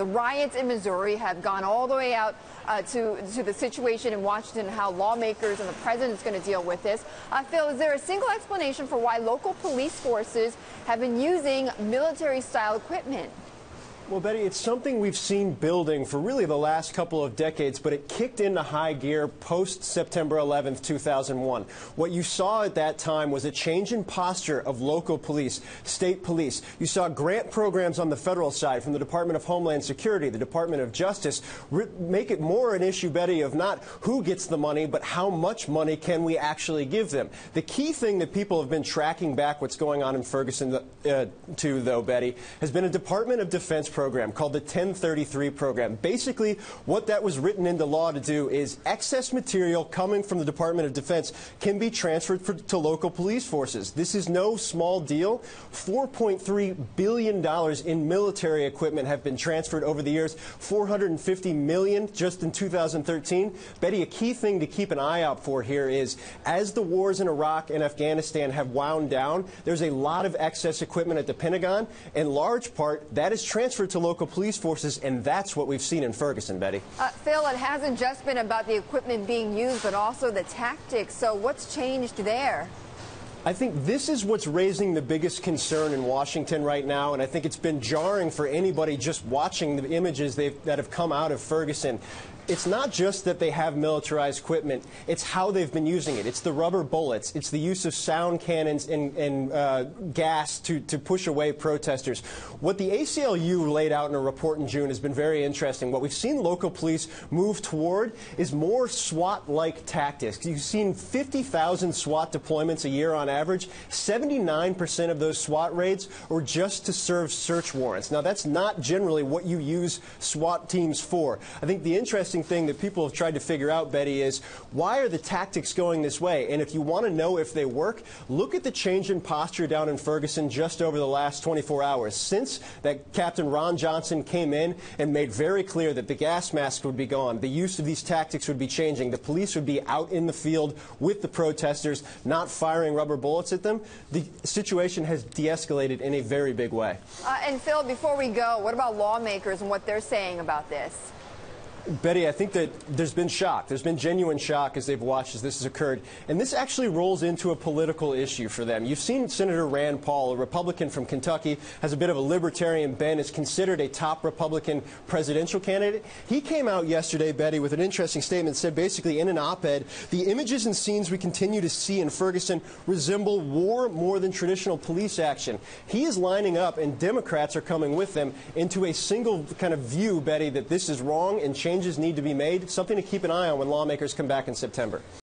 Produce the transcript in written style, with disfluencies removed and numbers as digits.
The riots in Missouri have gone all the way out to the situation in Washington and how lawmakers and the president is going to deal with this. Phil, is there a single explanation for why local police forces have been using military-style equipment? Well, Betty, it's something we've seen building for really the last couple of decades, but it kicked into high gear post-September 11th, 2001. What you saw at that time was a change in posture of local police, state police. You saw grant programs on the federal side from the Department of Homeland Security, the Department of Justice, make it more an issue, Betty, of not who gets the money, but how much money can we actually give them. The key thing that people have been tracking back what's going on in Ferguson to, though, Betty, has been a Department of Defense program called the 1033 program. Basically, what that was written into law to do is excess material coming from the Department of Defense can be transferred to local police forces. This is no small deal. $4.3 billion in military equipment have been transferred over the years, $450 million just in 2013. Betty, a key thing to keep an eye out for here is as the wars in Iraq and Afghanistan have wound down, there's a lot of excess equipment at the Pentagon. In large part, that is transferred to local police forces, and that's what we've seen in Ferguson, Betty. Phil, it hasn't just been about the equipment being used, but also the tactics. So what's changed there? I think this is what's raising the biggest concern in Washington right now, and I think it's been jarring for anybody just watching the images that have come out of Ferguson. It's not just that they have militarized equipment, it's how they've been using it. It's the rubber bullets. It's the use of sound cannons and gas to push away protesters. What the ACLU laid out in a report in June has been very interesting. What we've seen local police move toward is more SWAT-like tactics. You've seen 50,000 SWAT deployments a year on average. 79% of those SWAT raids were just to serve search warrants. Now, that's not generally what you use SWAT teams for. I think the interesting thing that people have tried to figure out, Betty, is why are the tactics going this way? And if you want to know if they work, look at the change in posture down in Ferguson just over the last 24 hours. Since that Captain Ron Johnson came in and made very clear that the gas mask would be gone, the use of these tactics would be changing, the police would be out in the field with the protesters, not firing rubber bullets at them, the situation has de-escalated in a very big way. And Phil, before we go, what about lawmakers and what they're saying about this? Betty, I think that there's been shock. There's been genuine shock as they've watched as this has occurred. And this actually rolls into a political issue for them. You've seen Senator Rand Paul, a Republican from Kentucky, has a bit of a libertarian bent, is considered a top Republican presidential candidate. He came out yesterday, Betty, with an interesting statement, said basically in an op-ed, the images and scenes we continue to see in Ferguson resemble war more than traditional police action. He is lining up, and Democrats are coming with them, into a single kind of view, Betty, that this is wrong and changes need to be made, something to keep an eye on when lawmakers come back in September.